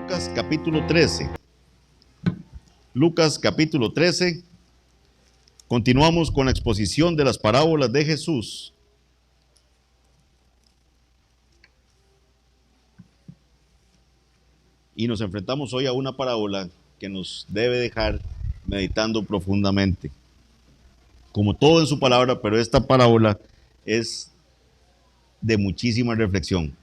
Lucas capítulo 13. Lucas capítulo 13. Continuamos con la exposición de las parábolas de Jesús. Y nos enfrentamos hoy a una parábola que nos debe dejar meditando profundamente. Como todo en su palabra, pero esta parábola es de muchísima reflexión.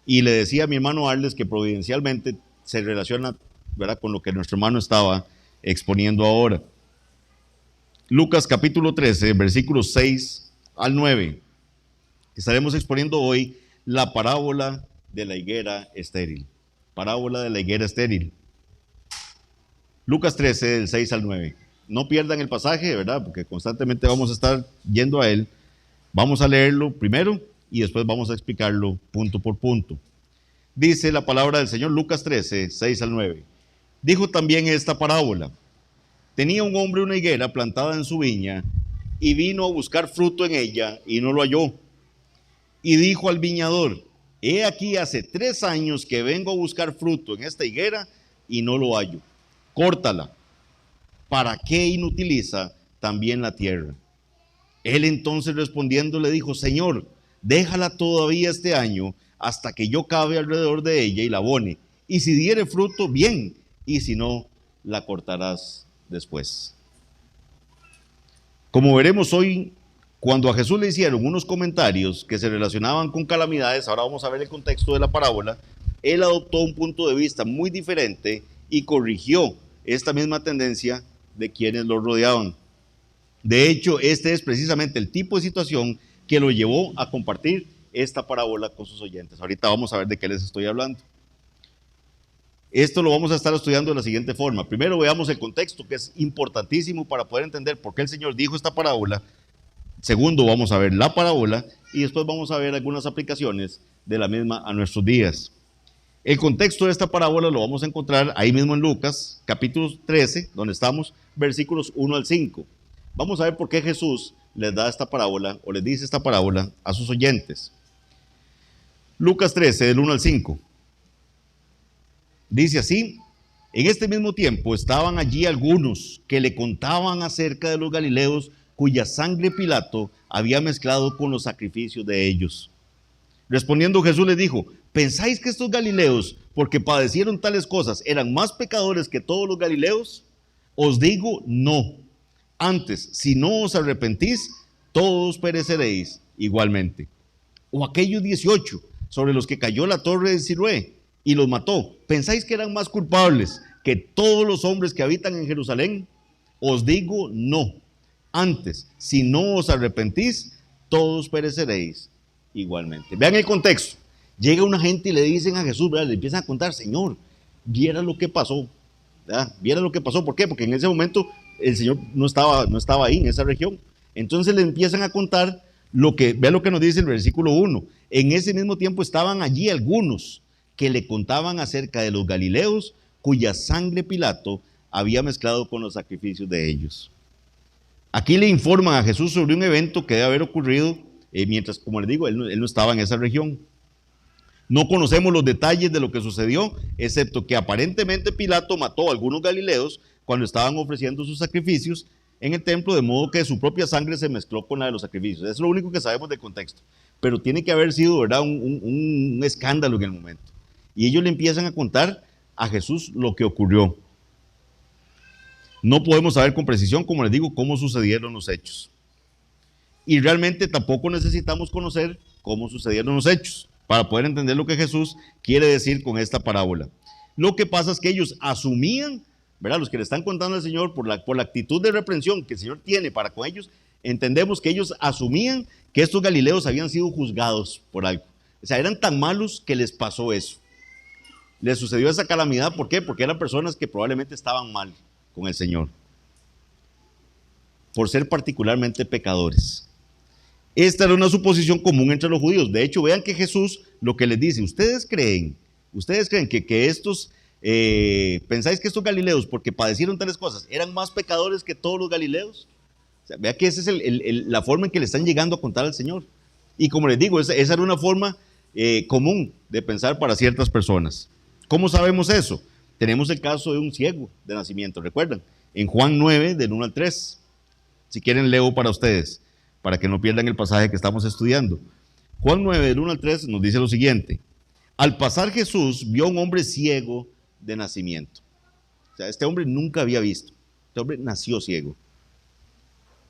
Y le decía a mi hermano Arles que providencialmente se relaciona, ¿verdad?, con lo que nuestro hermano estaba exponiendo ahora. Lucas capítulo 13, versículos 6 al 9. Estaremos exponiendo hoy la parábola de la higuera estéril. Parábola de la higuera estéril. Lucas 13, del 6 al 9. No pierdan el pasaje, ¿verdad?, porque constantemente vamos a estar yendo a él. Vamos a leerlo primero y después vamos a explicarlo punto por punto. Dice la palabra del Señor, Lucas 13, 6 al 9. Dijo también esta parábola. Tenía un hombre una higuera plantada en su viña y vino a buscar fruto en ella y no lo halló. Y dijo al viñador, he aquí hace 3 años que vengo a buscar fruto en esta higuera y no lo hallo. Córtala. ¿Para qué inutiliza también la tierra? Él entonces respondiendo le dijo, Señor, déjala todavía este año hasta que yo cabe alrededor de ella y la abone. Y si diere fruto, bien, y si no, la cortarás después. Como veremos hoy, cuando a Jesús le hicieron unos comentarios que se relacionaban con calamidades, ahora vamos a ver el contexto de la parábola, él adoptó un punto de vista muy diferente y corrigió esta misma tendencia de quienes lo rodeaban. De hecho, este es precisamente el tipo de situación que lo llevó a compartir esta parábola con sus oyentes. Ahorita vamos a ver de qué les estoy hablando. Esto lo vamos a estar estudiando de la siguiente forma. Primero veamos el contexto, que es importantísimo para poder entender por qué el Señor dijo esta parábola. Segundo, vamos a ver la parábola y después vamos a ver algunas aplicaciones de la misma a nuestros días. El contexto de esta parábola lo vamos a encontrar ahí mismo en Lucas, capítulo 13, donde estamos, versículos 1 al 5. Vamos a ver por qué Jesús les da esta parábola o les dice esta parábola a sus oyentes. Lucas 13, del 1 al 5. Dice así, en este mismo tiempo estaban allí algunos que le contaban acerca de los galileos cuya sangre Pilato había mezclado con los sacrificios de ellos. Respondiendo Jesús les dijo, ¿pensáis que estos galileos, porque padecieron tales cosas, eran más pecadores que todos los galileos? Os digo, no. Antes, si no os arrepentís, todos pereceréis igualmente. O aquellos 18 sobre los que cayó la torre de Siloé y los mató, ¿pensáis que eran más culpables que todos los hombres que habitan en Jerusalén? Os digo, no. Antes, si no os arrepentís, todos pereceréis igualmente. Vean el contexto. Llega una gente y le dicen a Jesús, ¿verdad?, le empiezan a contar, Señor, viera lo que pasó, ¿verdad? Viera lo que pasó. ¿Por qué? Porque en ese momento el Señor no estaba ahí en esa región. Entonces le empiezan a contar vea lo que nos dice el versículo 1. En ese mismo tiempo estaban allí algunos que le contaban acerca de los galileos cuya sangre Pilato había mezclado con los sacrificios de ellos. Aquí le informan a Jesús sobre un evento que debe haber ocurrido mientras, como les digo, él no estaba en esa región. No conocemos los detalles de lo que sucedió, excepto que aparentemente Pilato mató a algunos galileos cuando estaban ofreciendo sus sacrificios en el templo, de modo que su propia sangre se mezcló con la de los sacrificios. Eso es lo único que sabemos del contexto. Pero tiene que haber sido, ¿verdad?, un escándalo en el momento. Y ellos le empiezan a contar a Jesús lo que ocurrió. No podemos saber con precisión, como les digo, cómo sucedieron los hechos. Y realmente tampoco necesitamos conocer cómo sucedieron los hechos para poder entender lo que Jesús quiere decir con esta parábola. Lo que pasa es que ellos asumían, ¿verdad?, los que le están contando al Señor por la actitud de reprensión que el Señor tiene para con ellos, entendemos que ellos asumían que estos galileos habían sido juzgados por algo. O sea, eran tan malos que les pasó eso. Les sucedió esa calamidad, ¿por qué? Porque eran personas que probablemente estaban mal con el Señor, por ser particularmente pecadores. Esta era una suposición común entre los judíos. De hecho, vean que Jesús lo que les dice, ustedes creen que estos, pensáis que estos galileos, porque padecieron tales cosas, eran más pecadores que todos los galileos. O sea, vea que esa es la forma en que le están llegando a contar al Señor. Y como les digo, esa era una forma común de pensar para ciertas personas. ¿Cómo sabemos eso? Tenemos el caso de un ciego de nacimiento, ¿recuerdan? En Juan 9, del 1 al 3. Si quieren leo para ustedes, para que no pierdan el pasaje que estamos estudiando. Juan 9, del 1 al 3 nos dice lo siguiente. Al pasar Jesús vio a un hombre ciego de nacimiento. O sea, este hombre nunca había visto. Este hombre nació ciego.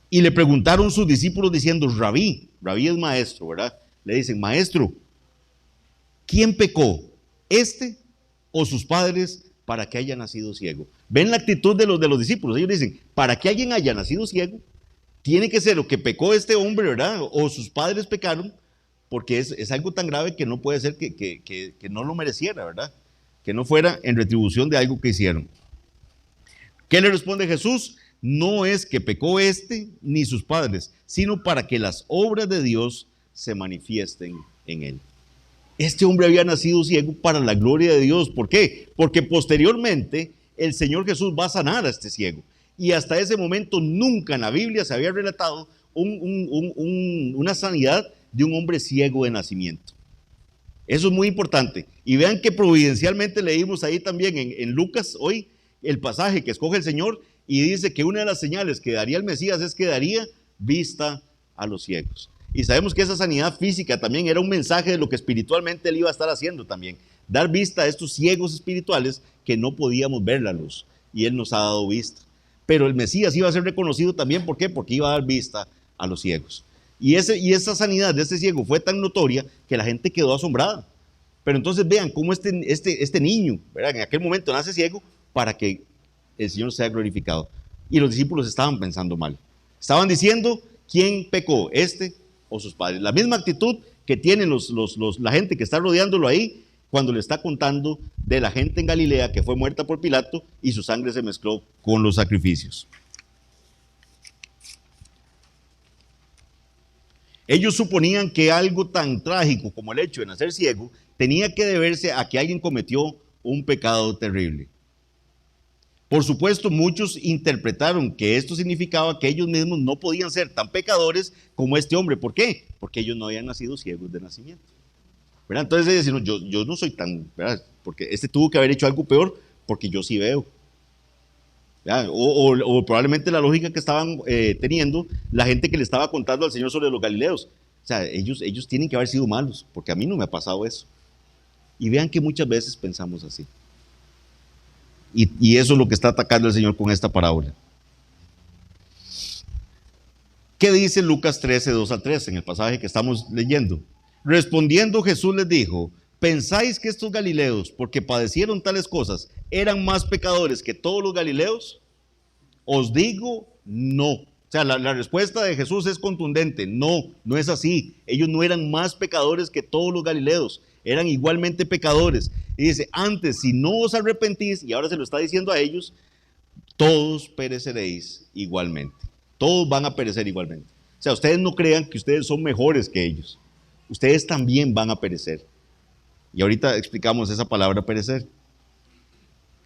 Y le preguntaron sus discípulos diciendo, Rabí es maestro, ¿verdad? Le dicen, maestro, ¿quién pecó? ¿Este o sus padres para que haya nacido ciego? ¿Ven la actitud de los discípulos? Ellos dicen, para que alguien haya nacido ciego, tiene que ser o que pecó este hombre, ¿verdad? O sus padres pecaron, porque es algo tan grave que no puede ser que no lo mereciera, ¿verdad? Que no fuera en retribución de algo que hicieron. ¿Qué le responde Jesús? No es que pecó este ni sus padres, sino para que las obras de Dios se manifiesten en él. Este hombre había nacido ciego para la gloria de Dios. ¿Por qué? Porque posteriormente el Señor Jesús va a sanar a este ciego. Y hasta ese momento nunca en la Biblia se había relatado una sanidad de un hombre ciego de nacimiento. Eso es muy importante. Y vean que providencialmente leímos ahí también en Lucas hoy el pasaje que escoge el Señor y dice que una de las señales que daría el Mesías es que daría vista a los ciegos. Y sabemos que esa sanidad física también era un mensaje de lo que espiritualmente él iba a estar haciendo también. Dar vista a estos ciegos espirituales que no podíamos ver la luz. Y él nos ha dado vista. Pero el Mesías iba a ser reconocido también, ¿por qué? Porque iba a dar vista a los ciegos. Y esa sanidad de este ciego fue tan notoria que la gente quedó asombrada. Pero entonces vean cómo este niño, ¿verdad? En aquel momento nace ciego para que el Señor sea glorificado. Y los discípulos estaban pensando mal. Estaban diciendo, ¿quién pecó? ¿Este o sus padres? La misma actitud que tienen la gente que está rodeándolo ahí cuando le está contando de la gente en Galilea que fue muerta por Pilato y su sangre se mezcló con los sacrificios. Ellos suponían que algo tan trágico como el hecho de nacer ciego tenía que deberse a que alguien cometió un pecado terrible. Por supuesto, muchos interpretaron que esto significaba que ellos mismos no podían ser tan pecadores como este hombre. ¿Por qué? Porque ellos no habían nacido ciegos de nacimiento. ¿Verdad? Entonces ellos decían, yo no soy tan, ¿verdad? Porque este tuvo que haber hecho algo peor porque yo sí veo. O probablemente la lógica que estaban teniendo la gente que le estaba contando al Señor sobre los galileos. O sea, ellos tienen que haber sido malos, porque a mí no me ha pasado eso. Y vean que muchas veces pensamos así. Y eso es lo que está atacando el Señor con esta parábola. ¿Qué dice Lucas 13, 2 al 3 en el pasaje que estamos leyendo? Respondiendo Jesús les dijo, ¿pensáis que estos galileos, porque padecieron tales cosas, eran más pecadores que todos los galileos? Os digo, no. O sea, la respuesta de Jesús es contundente. No es así. Ellos no eran más pecadores que todos los galileos. Eran igualmente pecadores. Y dice, antes, si no os arrepentís, y ahora se lo está diciendo a ellos, todos pereceréis igualmente. Todos van a perecer igualmente. O sea, ustedes no crean que ustedes son mejores que ellos. Ustedes también van a perecer. Y ahorita explicamos esa palabra perecer.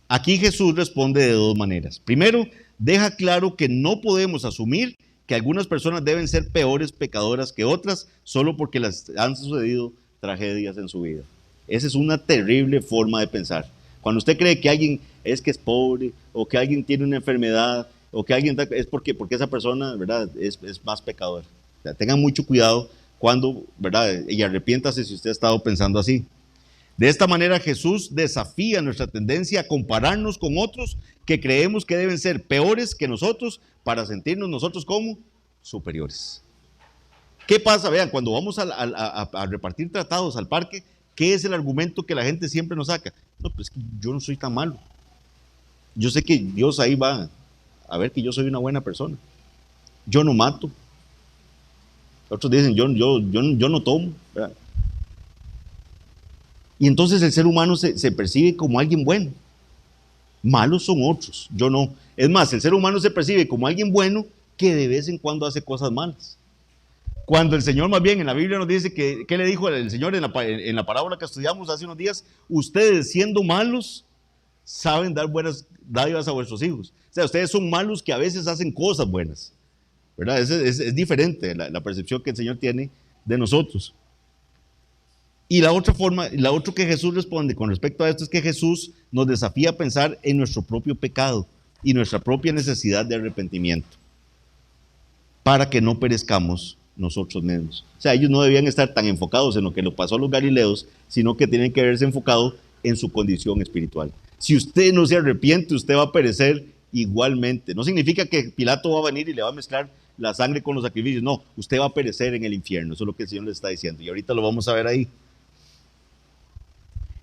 Aquí Jesús responde de dos maneras. Primero, deja claro que no podemos asumir que algunas personas deben ser peores pecadoras que otras solo porque les han sucedido tragedias en su vida. Esa es una terrible forma de pensar. Cuando usted cree que alguien es pobre o que alguien tiene una enfermedad o que alguien es porque esa persona, ¿verdad?, es más pecadora. O sea, tengan mucho cuidado cuando, ¿verdad?, y arrepiéntase si usted ha estado pensando así. De esta manera Jesús desafía nuestra tendencia a compararnos con otros que creemos que deben ser peores que nosotros para sentirnos nosotros como superiores. ¿Qué pasa? Vean, cuando vamos a repartir tratados al parque, ¿qué es el argumento que la gente siempre nos saca? No, pues es que yo no soy tan malo. Yo sé que Dios ahí va a ver que yo soy una buena persona. Yo no mato. Otros dicen, yo no tomo, ¿verdad? Y entonces el ser humano se percibe como alguien bueno. Malos son otros, yo no. Es más, el ser humano se percibe como alguien bueno que de vez en cuando hace cosas malas. Cuando el Señor más bien en la Biblia nos dice que, ¿qué le dijo el Señor en la parábola que estudiamos hace unos días? Ustedes siendo malos saben dar buenas dádivas a vuestros hijos. O sea, ustedes son malos que a veces hacen cosas buenas, ¿verdad? Es diferente la percepción que el Señor tiene de nosotros. Y la otra forma, la otra que Jesús responde con respecto a esto es que Jesús nos desafía a pensar en nuestro propio pecado y nuestra propia necesidad de arrepentimiento para que no perezcamos nosotros mismos. O sea, ellos no debían estar tan enfocados en lo que le pasó a los galileos, sino que tienen que verse enfocados en su condición espiritual. Si usted no se arrepiente, usted va a perecer igualmente. No significa que Pilato va a venir y le va a mezclar la sangre con los sacrificios. No, usted va a perecer en el infierno. Eso es lo que el Señor le está diciendo. Y ahorita lo vamos a ver ahí.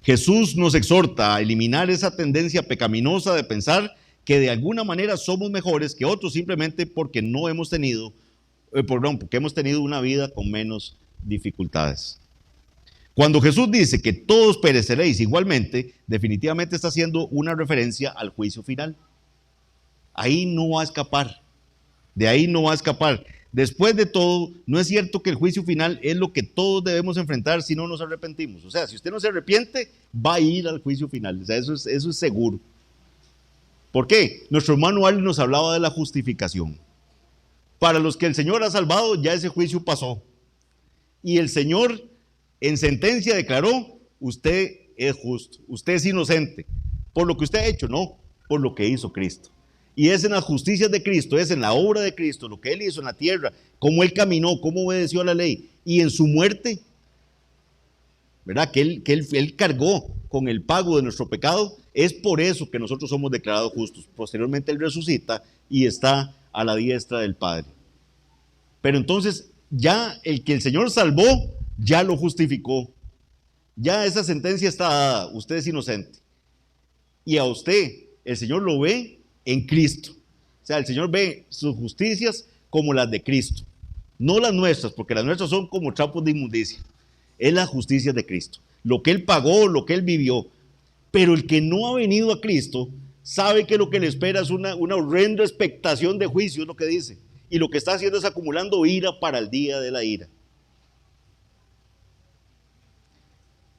Jesús nos exhorta a eliminar esa tendencia pecaminosa de pensar que de alguna manera somos mejores que otros simplemente porque no hemos tenido, porque hemos tenido una vida con menos dificultades. Cuando Jesús dice que todos pereceréis igualmente, definitivamente está haciendo una referencia al juicio final. Ahí no va a escapar, de ahí no va a escapar. Después de todo, no es cierto que el juicio final es lo que todos debemos enfrentar si no nos arrepentimos. O sea, si usted no se arrepiente, va a ir al juicio final. O sea, eso es seguro. ¿Por qué? Nuestro hermano Ali nos hablaba de la justificación. Para los que el Señor ha salvado, ya ese juicio pasó. Y el Señor en sentencia declaró, usted es justo, usted es inocente. Por lo que usted ha hecho, no, por lo que hizo Cristo. Y es en las justicias de Cristo, es en la obra de Cristo, lo que Él hizo en la tierra, cómo Él caminó, cómo obedeció a la ley. Y en su muerte, ¿verdad? Que él cargó con el pago de nuestro pecado. Es por eso que nosotros somos declarados justos. Posteriormente Él resucita y está a la diestra del Padre. Pero entonces ya el que el Señor salvó, ya lo justificó. Ya esa sentencia está dada. Usted es inocente. Y a usted, el Señor lo ve en Cristo. O sea, el Señor ve sus justicias como las de Cristo. No las nuestras, porque las nuestras son como trapos de inmundicia. Es la justicia de Cristo. Lo que Él pagó, lo que Él vivió. Pero el que no ha venido a Cristo sabe que lo que le espera es una horrenda expectación de juicio, es lo que dice. Y lo que está haciendo es acumulando ira para el día de la ira.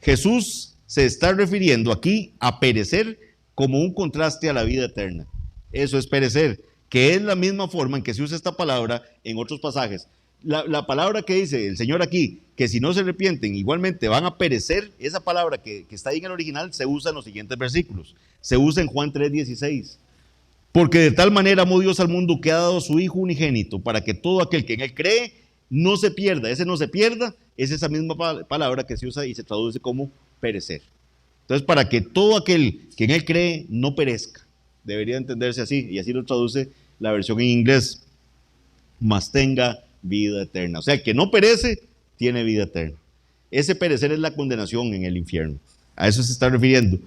Jesús se está refiriendo aquí a perecer como un contraste a la vida eterna. Eso es perecer, que es la misma forma en que se usa esta palabra en otros pasajes. La palabra que dice el Señor aquí, que si no se arrepienten igualmente van a perecer, esa palabra que está ahí en el original se usa en los siguientes versículos. Se usa en Juan 3:16. Porque de tal manera amó Dios al mundo que ha dado a su Hijo unigénito, para que todo aquel que en Él cree no se pierda. Ese no se pierda es esa misma palabra que se usa y se traduce como perecer. Entonces, para que todo aquel que en Él cree no perezca. Debería entenderse así, y así lo traduce la versión en inglés, mas tenga vida eterna. O sea, el que no perece, tiene vida eterna. Ese perecer es la condenación en el infierno. A eso se está refiriendo.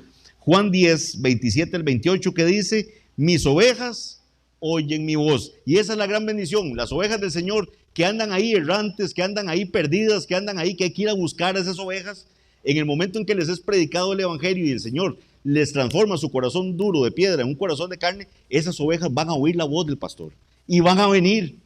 Juan 10, 27 al 28, que dice, mis ovejas oyen mi voz. Y esa es la gran bendición, las ovejas del Señor que andan ahí errantes, que andan ahí perdidas, que andan ahí, que hay que ir a buscar a esas ovejas. En el momento en que les es predicado el Evangelio y el Señor les transforma su corazón duro de piedra en un corazón de carne, esas ovejas van a oír la voz del pastor y van a venir,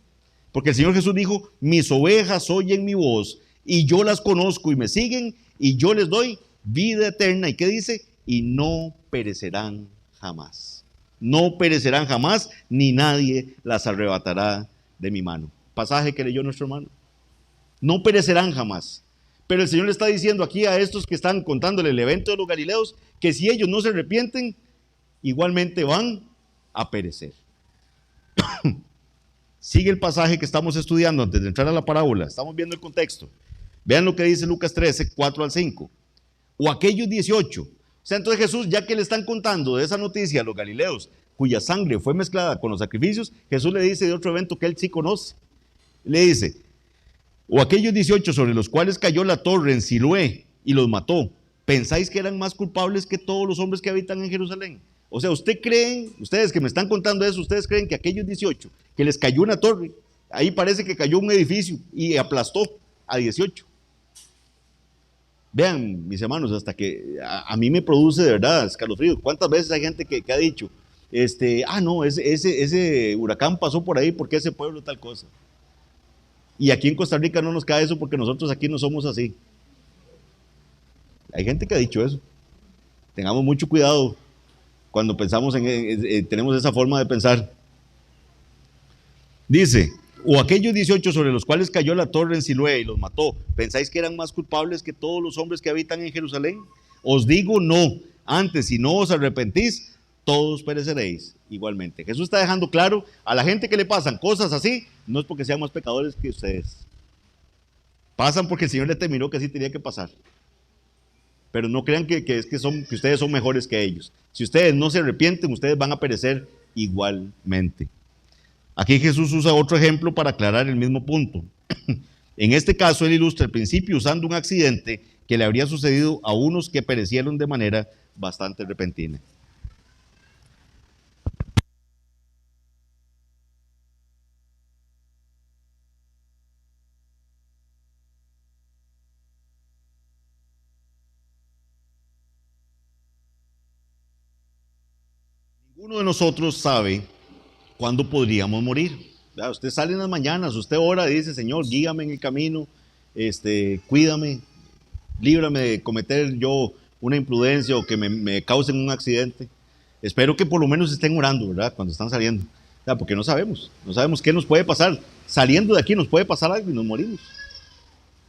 porque el Señor Jesús dijo, mis ovejas oyen mi voz y yo las conozco y me siguen y yo les doy vida eterna. ¿Y qué dice? Y no perecerán jamás. No perecerán jamás, ni nadie las arrebatará de mi mano. Pasaje que leyó nuestro hermano. No perecerán jamás. Pero el Señor le está diciendo aquí a estos que están contándole el evento de los Galileos, que si ellos no se arrepienten, igualmente van a perecer. Sigue el pasaje que estamos estudiando antes de entrar a la parábola. Estamos viendo el contexto. Vean lo que dice Lucas 13, 4 al 5. O aquellos 18. O sea, entonces Jesús, ya que le están contando de esa noticia a los Galileos, cuya sangre fue mezclada con los sacrificios, Jesús le dice de otro evento que él sí conoce. Le dice, o aquellos 18 sobre los cuales cayó la torre en Siloé y los mató, ¿pensáis que eran más culpables que todos los hombres que habitan en Jerusalén? O sea, ustedes que me están contando eso, ustedes creen que aquellos 18, que les cayó una torre, ahí parece que cayó un edificio y aplastó a 18. Vean, mis hermanos, hasta que a mí me produce de verdad escalofrío. ¿Cuántas veces hay gente que ha dicho, no, ese huracán pasó por ahí porque ese pueblo tal cosa? Y aquí en Costa Rica no nos cae eso porque nosotros aquí no somos así. Hay gente que ha dicho eso. Tengamos mucho cuidado cuando pensamos tenemos esa forma de pensar. Dice, O aquellos 18 sobre los cuales cayó la torre en Siloé y los mató, ¿pensáis que eran más culpables que todos los hombres que habitan en Jerusalén? Os digo no, antes si no os arrepentís, todos pereceréis igualmente. Jesús está dejando claro a la gente que le pasan cosas así, no es porque sean más pecadores que ustedes. Pasan porque el Señor determinó que así tenía que pasar. Pero no crean que ustedes son mejores que ellos. Si ustedes no se arrepienten, ustedes van a perecer igualmente. Aquí Jesús usa otro ejemplo para aclarar el mismo punto. En este caso, él ilustra el principio usando un accidente que le habría sucedido a unos que perecieron de manera bastante repentina. Ninguno de nosotros sabe cuándo podríamos morir. Usted sale en las mañanas, usted ora y dice, Señor, guíame en el camino, cuídame, líbrame de cometer yo una imprudencia o que me causen un accidente. Espero que por lo menos estén orando, ¿verdad? Cuando están saliendo, porque no sabemos qué nos puede pasar. Saliendo de aquí nos puede pasar algo y nos morimos.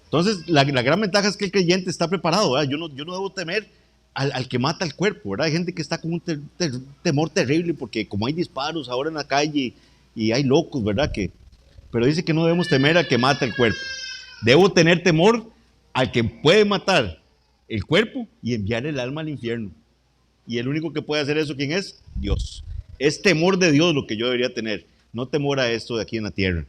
Entonces, la gran ventaja es que el creyente está preparado, ¿verdad? Yo no debo temer al que mata el cuerpo, ¿verdad? Hay gente que está con un temor terrible porque como hay disparos ahora en la calle y hay locos, ¿verdad? Pero dice que no debemos temer al que mata el cuerpo. Debo tener temor al que puede matar el cuerpo y enviar el alma al infierno. Y el único que puede hacer eso, ¿quién es? Dios. Es temor de Dios lo que yo debería tener, no temor a esto de aquí en la tierra.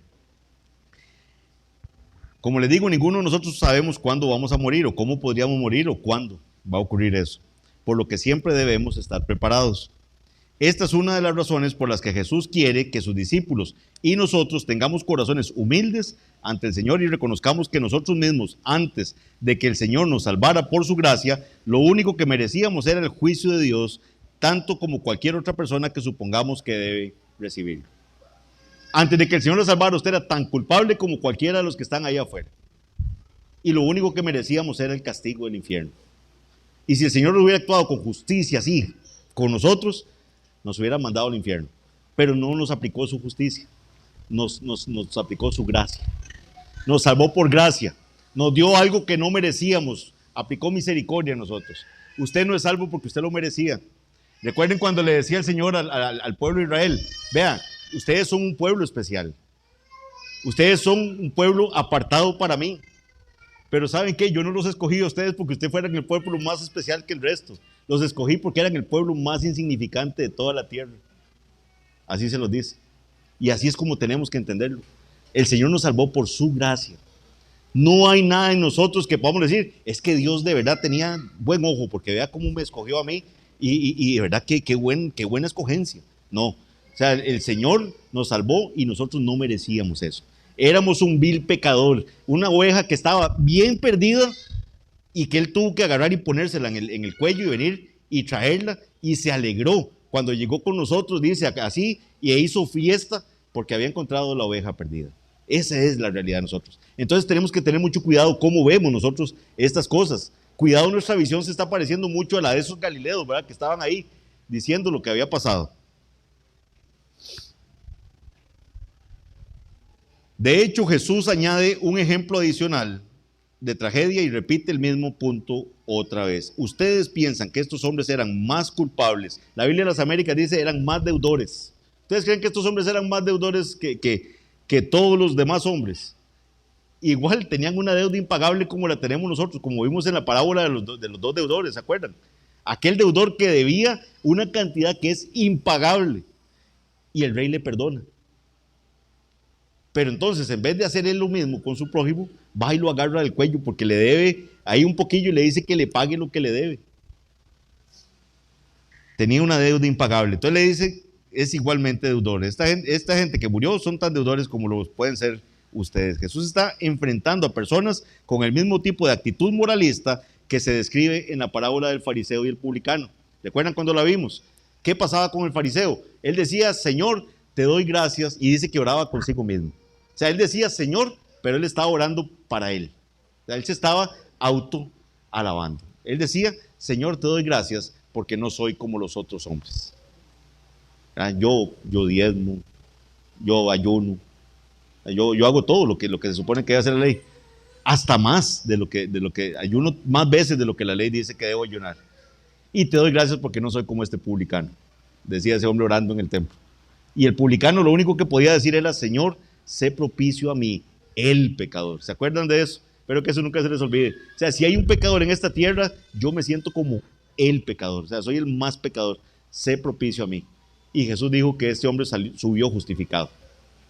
Como les digo, ninguno de nosotros sabemos cuándo vamos a morir o cómo podríamos morir o cuándo va a ocurrir eso, por lo que siempre debemos estar preparados. Esta es una de las razones por las que Jesús quiere que sus discípulos y nosotros tengamos corazones humildes ante el Señor y reconozcamos que nosotros mismos, antes de que el Señor nos salvara por su gracia, lo único que merecíamos era el juicio de Dios, tanto como cualquier otra persona que supongamos que debe recibirlo. Antes de que el Señor lo salvara, usted era tan culpable como cualquiera de los que están ahí afuera. Y lo único que merecíamos era el castigo del infierno. Y si el Señor hubiera actuado con justicia así con nosotros, nos hubiera mandado al infierno. Pero no nos aplicó su justicia, nos aplicó su gracia. Nos salvó por gracia, nos dio algo que no merecíamos, aplicó misericordia a nosotros. Usted no es salvo porque usted lo merecía. Recuerden cuando le decía el Señor al pueblo de Israel, vean, ustedes son un pueblo especial. Ustedes son un pueblo apartado para mí. Pero ¿saben qué? Yo no los escogí a ustedes porque ustedes fueran el pueblo más especial que el resto. Los escogí porque eran el pueblo más insignificante de toda la tierra. Así se los dice. Y así es como tenemos que entenderlo. El Señor nos salvó por su gracia. No hay nada en nosotros que podamos decir, es que Dios de verdad tenía buen ojo porque vea cómo me escogió a mí y de verdad qué buena escogencia. No, o sea, el Señor nos salvó y nosotros no merecíamos eso. Éramos un vil pecador, una oveja que estaba bien perdida y que Él tuvo que agarrar y ponérsela en el cuello y venir y traerla y se alegró cuando llegó con nosotros, dice así, y hizo fiesta porque había encontrado la oveja perdida. Esa es la realidad de nosotros. Entonces tenemos que tener mucho cuidado cómo vemos nosotros estas cosas. Cuidado, nuestra visión se está pareciendo mucho a la de esos galileos, ¿verdad? Que estaban ahí diciendo lo que había pasado. De hecho, Jesús añade un ejemplo adicional de tragedia y repite el mismo punto otra vez. Ustedes piensan que estos hombres eran más culpables. La Biblia de las Américas dice eran más deudores. ¿Ustedes creen que estos hombres eran más deudores que todos los demás hombres? Igual tenían una deuda impagable como la tenemos nosotros, como vimos en la parábola de los dos deudores, ¿se acuerdan? Aquel deudor que debía una cantidad que es impagable y el rey le perdona. Pero entonces, en vez de hacer él lo mismo con su prójimo, va y lo agarra del cuello porque le debe ahí un poquillo y le dice que le pague lo que le debe. Tenía una deuda impagable. Entonces le dice, es igualmente deudor. Esta gente que murió son tan deudores como lo pueden ser ustedes. Jesús está enfrentando a personas con el mismo tipo de actitud moralista que se describe en la parábola del fariseo y el publicano. ¿Recuerdan cuando la vimos? ¿Qué pasaba con el fariseo? Él decía, Señor, te doy gracias, y dice que oraba consigo mismo. O sea, él decía Señor, pero él estaba orando para él. O sea, él se estaba auto-alabando. Él decía, Señor, te doy gracias porque no soy como los otros hombres. Yo diezmo, yo ayuno, Yo hago todo lo que se supone que debe hacer la ley. Hasta más de lo que ayuno, más veces de lo que la ley dice que debo ayunar. Y te doy gracias porque no soy como este publicano, decía ese hombre orando en el templo. Y el publicano lo único que podía decir era: Señor, sé propicio a mí, el pecador. ¿Se acuerdan de eso? Espero que eso nunca se les olvide. O sea, si hay un pecador en esta tierra, yo me siento como el pecador. O sea, soy el más pecador. Sé propicio a mí. Y Jesús dijo que este hombre subió justificado.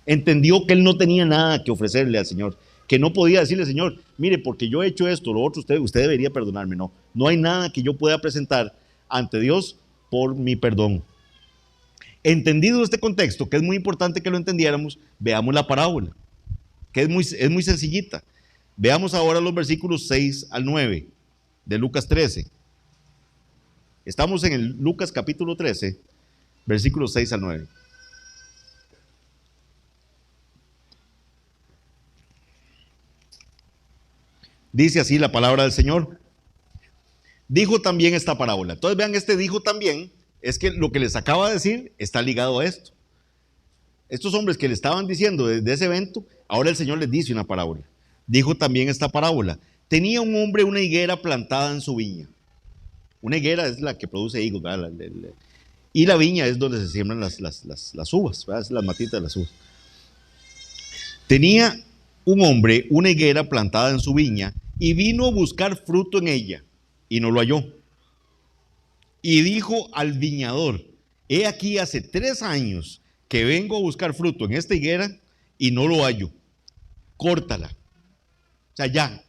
Entendió que él no tenía nada que ofrecerle al Señor, que no podía decirle: Señor, mire, porque yo he hecho esto, lo otro, usted debería perdonarme. No, no hay nada que yo pueda presentar ante Dios por mi perdón. Entendido este contexto, que es muy importante que lo entendiéramos, veamos la parábola, que es muy sencillita. Veamos ahora los versículos 6 al 9 de Lucas 13. Estamos en el Lucas capítulo 13, versículos 6 al 9. Dice así la palabra del Señor. Dijo también esta parábola. Entonces vean, este dijo también, es que lo que les acaba de decir está ligado a esto. Estos hombres que le estaban diciendo de ese evento, ahora el Señor les dice una parábola. Dijo también esta parábola. Tenía un hombre una higuera plantada en su viña. Una higuera es la que produce higos, ¿verdad? Y la viña es donde se siembran las uvas, ¿verdad? Es las matitas de las uvas. Tenía un hombre una higuera plantada en su viña y vino a buscar fruto en ella y no lo halló. Y dijo al viñador: he aquí hace 3 años que vengo a buscar fruto en esta higuera y no lo hallo. Córtala. O sea, ya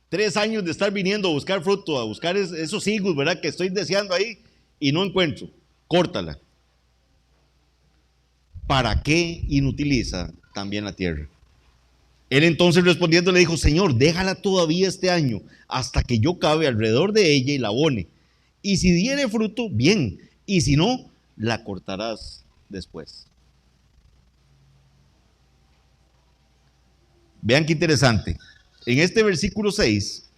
3 años de estar viniendo a buscar fruto, a buscar esos higos, ¿verdad?, que estoy deseando ahí y no encuentro. Córtala. ¿Para qué inutiliza también la tierra? Él entonces respondiendo le dijo: Señor, déjala todavía este año, hasta que yo cabe alrededor de ella y la abone. Y si diere fruto, bien, y si no, la cortarás después. Vean qué interesante. En este versículo 6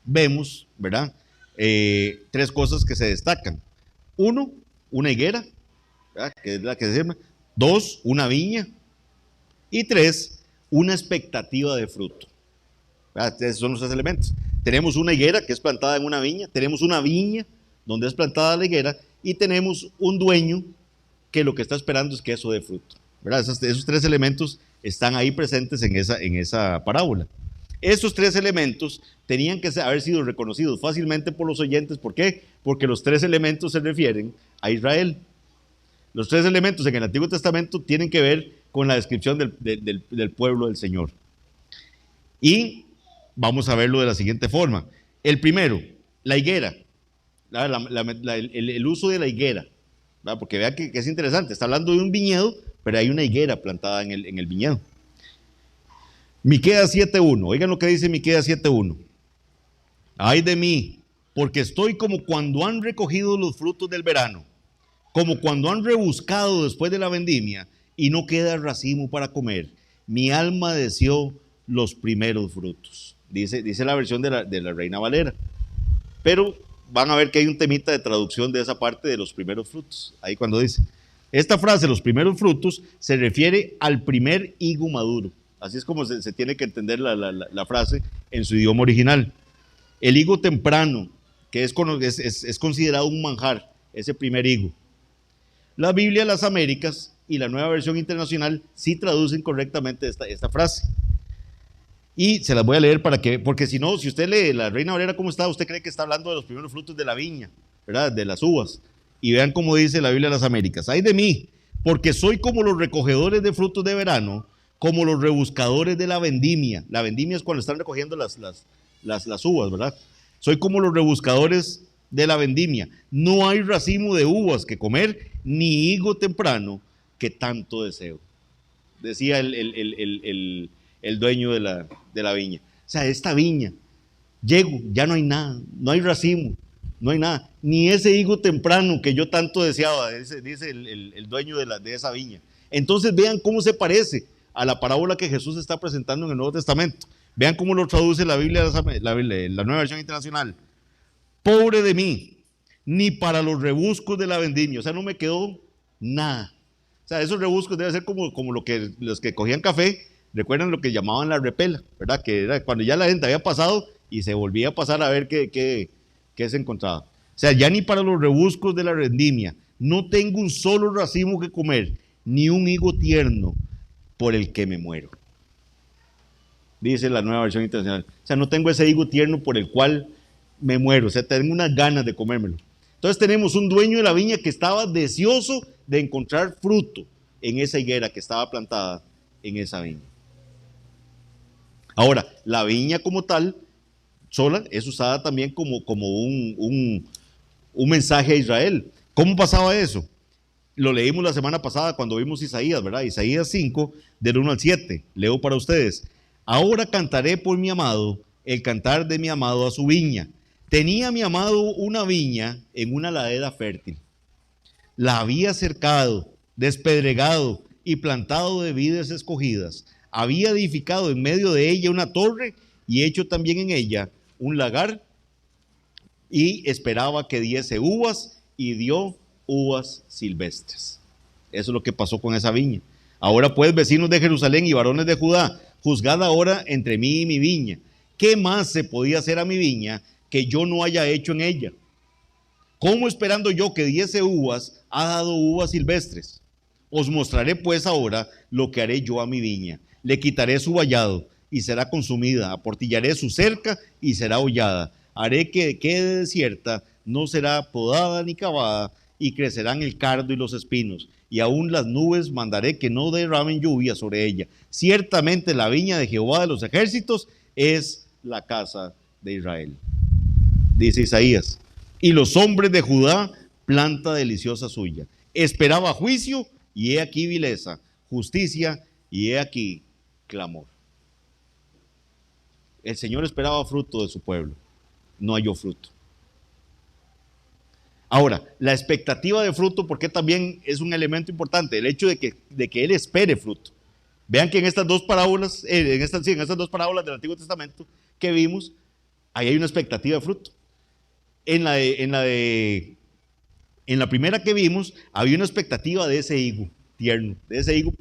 vemos, ¿verdad?, 3 cosas que se destacan. 1, una higuera, ¿verdad?, que es la que se llama. 2, una viña. Y 3, una expectativa de fruto. Esos son los 3 elementos. Tenemos una higuera que es plantada en una viña, tenemos una viña donde es plantada la higuera y tenemos un dueño que lo que está esperando es que eso dé fruto, ¿verdad? Esos 3 elementos están ahí presentes en esa parábola. Esos 3 elementos tenían que haber sido reconocidos fácilmente por los oyentes. ¿Por qué? Porque los 3 elementos se refieren a Israel. Los 3 elementos en el Antiguo Testamento tienen que ver con la descripción del pueblo del Señor. Y vamos a verlo de la siguiente forma. El primero, la higuera, el uso de la higuera, ¿verdad? Porque vean que es interesante, está hablando de un viñedo, pero hay una higuera plantada en el viñedo. Miqueas 7:1, oigan lo que dice Miqueas 7:1. Ay de mí, porque estoy como cuando han recogido los frutos del verano, como cuando han rebuscado después de la vendimia y no queda racimo para comer. Mi alma deseó los primeros frutos. Dice la versión de la Reina Valera. Pero van a ver que hay un temita de traducción de esa parte de los primeros frutos. Ahí cuando dice, esta frase, los primeros frutos, se refiere al primer higo maduro. Así es como se tiene que entender la frase en su idioma original. El higo temprano, que es considerado un manjar, ese primer higo. La Biblia, las Américas y la Nueva Versión Internacional sí traducen correctamente esta frase. Y se las voy a leer porque si no, si usted lee la Reina Valera como está, usted cree que está hablando de los primeros frutos de la viña, ¿verdad?, de las uvas. Y vean cómo dice la Biblia de las Américas. Ay de mí, porque soy como los recogedores de frutos de verano, como los rebuscadores de la vendimia. La vendimia es cuando están recogiendo las uvas, ¿verdad? Soy como los rebuscadores de la vendimia. No hay racimo de uvas que comer, ni higo temprano que tanto deseo. Decía el dueño de la viña. O sea, esta viña, llego, ya no hay nada, no hay racimo, no hay nada, ni ese higo temprano que yo tanto deseaba, dice el dueño de esa viña. Entonces vean cómo se parece a la parábola que Jesús está presentando en el Nuevo Testamento. Vean cómo lo traduce la Biblia, la Nueva Versión Internacional. Pobre de mí, ni para los rebuscos de la vendimia. O sea, no me quedó nada. O sea, esos rebuscos deben ser como los que cogían café recuerdan lo que llamaban la repela, ¿verdad? Que era cuando ya la gente había pasado y se volvía a pasar a ver qué se encontraba. O sea, ya ni para los rebuscos de la vendimia, no tengo un solo racimo que comer, ni un higo tierno por el que me muero. Dice la Nueva Versión Internacional. O sea, no tengo ese higo tierno por el cual me muero. O sea, tengo unas ganas de comérmelo. Entonces tenemos un dueño de la viña que estaba deseoso de encontrar fruto en esa higuera que estaba plantada en esa viña. Ahora, la viña como tal, sola, es usada también como un mensaje a Israel. ¿Cómo pasaba eso? Lo leímos la semana pasada cuando vimos Isaías, ¿verdad? Isaías 5, del 1 al 7. Leo para ustedes. Ahora cantaré por mi amado, el cantar de mi amado a su viña. Tenía mi amado una viña en una ladera fértil. La había cercado, despedregado y plantado de vides escogidas. Había edificado en medio de ella una torre y hecho también en ella un lagar, y esperaba que diese uvas, y dio uvas silvestres. Eso es lo que pasó con esa viña. Ahora pues, vecinos de Jerusalén y varones de Judá, juzgad ahora entre mí y mi viña. ¿Qué más se podía hacer a mi viña que yo no haya hecho en ella? ¿Cómo esperando yo que diese uvas, ha dado uvas silvestres? Os mostraré pues ahora lo que haré yo a mi viña. Le quitaré su vallado y será consumida, aportillaré su cerca y será hollada. Haré que quede desierta, no será podada ni cavada, y crecerán el cardo y los espinos, y aún las nubes mandaré que no derramen lluvia sobre ella. Ciertamente la viña de Jehová de los ejércitos es la casa de Israel. Dice Isaías, y los hombres de Judá, planta deliciosa suya. Esperaba juicio, y he aquí vileza, justicia, y he aquí clamor. El Señor esperaba fruto de su pueblo, no halló fruto. Ahora, la expectativa de fruto, porque también es un elemento importante, el hecho de que Él espere fruto. Vean que en estas dos parábolas, en estas dos parábolas del Antiguo Testamento que vimos, ahí hay una expectativa de fruto. En la primera que vimos, había una expectativa de ese higo tierno, de ese higo,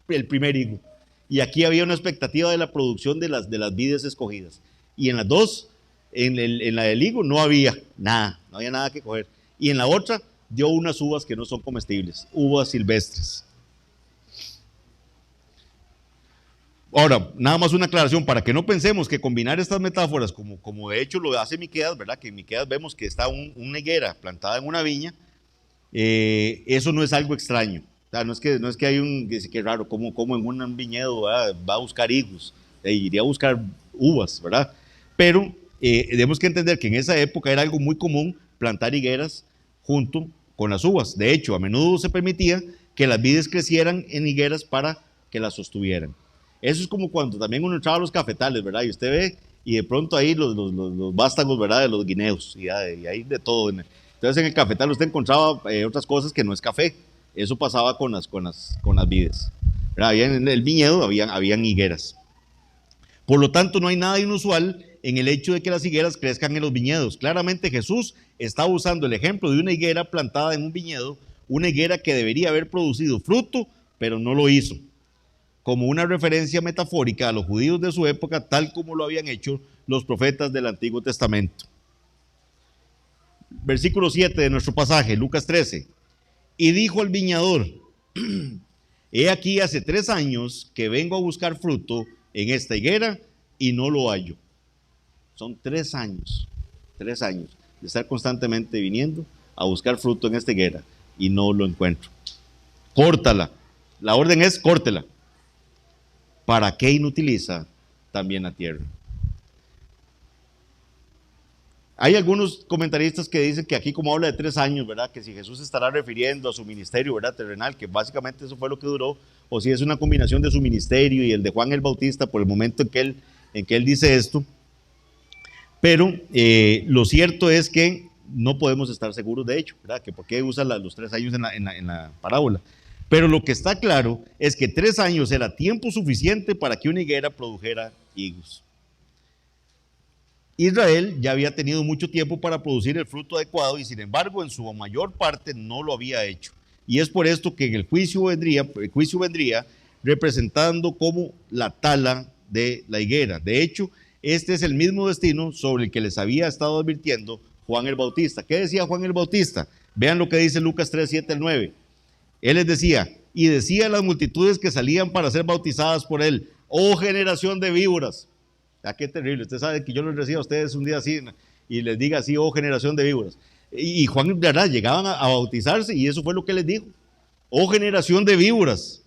el primer higo. Y aquí había una expectativa de la producción de las vides escogidas. Y en las dos, en la del higo, no había nada que coger. Y en la otra, dio unas uvas que no son comestibles, uvas silvestres. Ahora, nada más una aclaración, para que no pensemos que combinar estas metáforas, como de hecho lo hace Miqueas, ¿verdad? Que en Miqueas vemos que está una higuera plantada en una viña, eso no es algo extraño. O sea, no es que hay que raro, como en un viñedo va a buscar higos, iría a buscar uvas, ¿verdad? Pero tenemos que entender que en esa época era algo muy común plantar higueras junto con las uvas. De hecho, a menudo se permitía que las vides crecieran en higueras para que las sostuvieran. Eso es como cuando también uno entraba a los cafetales, ¿verdad? Y usted ve, y de pronto ahí los vástagos, ¿verdad? De los guineos, y hay de todo. Entonces en el cafetal usted encontraba otras cosas que no es café. Eso pasaba con las vides, ¿verdad? En el viñedo habían higueras. Por lo tanto, no hay nada inusual en el hecho de que las higueras crezcan en los viñedos. Claramente Jesús está usando el ejemplo de una higuera plantada en un viñedo, una higuera que debería haber producido fruto, pero no lo hizo, como una referencia metafórica a los judíos de su época, tal como lo habían hecho los profetas del Antiguo Testamento. Versículo 7 de nuestro pasaje, Lucas 13. Y dijo al viñador, he aquí hace 3 años que vengo a buscar fruto en esta higuera y no lo hallo. Son 3 años de estar constantemente viniendo a buscar fruto en esta higuera y no lo encuentro. Córtala. La orden es córtela. ¿Para qué inutiliza también la tierra? Hay algunos comentaristas que dicen que aquí, como habla de 3 años, ¿verdad? Que si Jesús estará refiriendo a su ministerio, ¿verdad? Terrenal, que básicamente eso fue lo que duró, o si es una combinación de su ministerio y el de Juan el Bautista por el momento en que él dice esto. Pero lo cierto es que no podemos estar seguros de ello, ¿verdad? Que por qué usa los 3 años en la parábola. Pero lo que está claro es que 3 años era tiempo suficiente para que una higuera produjera higos. Israel ya había tenido mucho tiempo para producir el fruto adecuado y sin embargo en su mayor parte no lo había hecho. Y es por esto que el juicio vendría representando como la tala de la higuera. De hecho, este es el mismo destino sobre el que les había estado advirtiendo Juan el Bautista. ¿Qué decía Juan el Bautista? Vean lo que dice Lucas 3, 7 al 9. Él les decía, y decía a las multitudes que salían para ser bautizadas por él, oh generación de víboras. Ah, qué terrible. Usted sabe que yo les decía a ustedes un día así y les diga así, oh generación de víboras. Y Juan, de verdad, llegaban a bautizarse y eso fue lo que les dijo. Oh generación de víboras,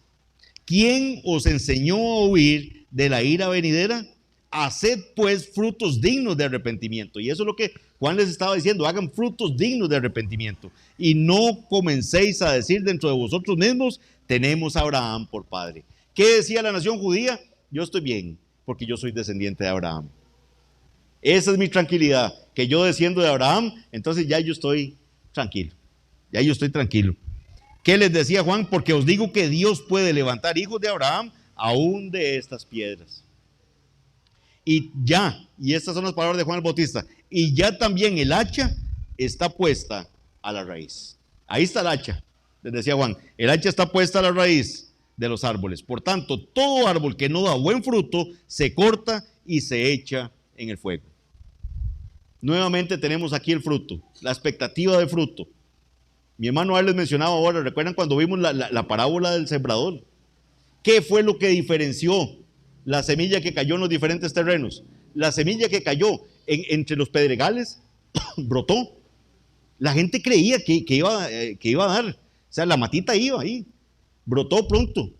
¿quién os enseñó a huir de la ira venidera? Haced pues frutos dignos de arrepentimiento. Y eso es lo que Juan les estaba diciendo, hagan frutos dignos de arrepentimiento. Y no comencéis a decir dentro de vosotros mismos, tenemos a Abraham por padre. ¿Qué decía la nación judía? Yo estoy bien, porque yo soy descendiente de Abraham. Esa es mi tranquilidad, que yo desciendo de Abraham, entonces ya yo estoy tranquilo. Ya yo estoy tranquilo. ¿Qué les decía Juan? Porque os digo que Dios puede levantar hijos de Abraham aún de estas piedras. Y estas son las palabras de Juan el Bautista, y ya también el hacha está puesta a la raíz. Ahí está el hacha, les decía Juan, el hacha está puesta a la raíz de los árboles. Por tanto, todo árbol que no da buen fruto se corta y se echa en el fuego. Nuevamente tenemos aquí el fruto, la expectativa de fruto. Mi hermano les mencionaba ahora, ¿recuerdan cuando vimos la parábola del sembrador? ¿Qué fue lo que diferenció la semilla que cayó en los diferentes terrenos? La semilla que cayó entre los pedregales brotó. La gente creía que iba a dar. O sea, la matita iba ahí. Brotó pronto.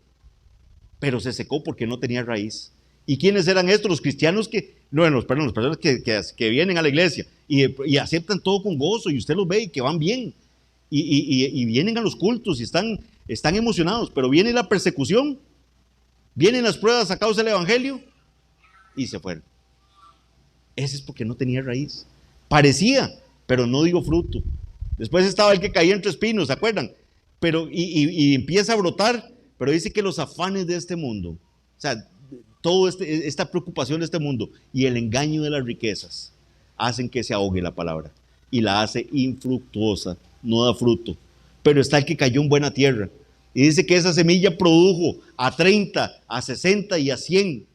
Pero se secó porque no tenía raíz. ¿Y quiénes eran estos? Los cristianos las personas que vienen a la iglesia y aceptan todo con gozo y usted los ve y que van bien. Y vienen a los cultos y están emocionados. Pero viene la persecución. Vienen las pruebas a causa del evangelio y se fueron. Ese es porque no tenía raíz. Parecía, pero no dio fruto. Después estaba el que caía entre espinos, ¿se acuerdan? Pero y empieza a brotar, pero dice que los afanes de este mundo, o sea, toda esta preocupación de este mundo y el engaño de las riquezas hacen que se ahogue la palabra y la hace infructuosa, no da fruto. Pero está el que cayó en buena tierra. Y dice que esa semilla produjo a 30, a 60 y a 100.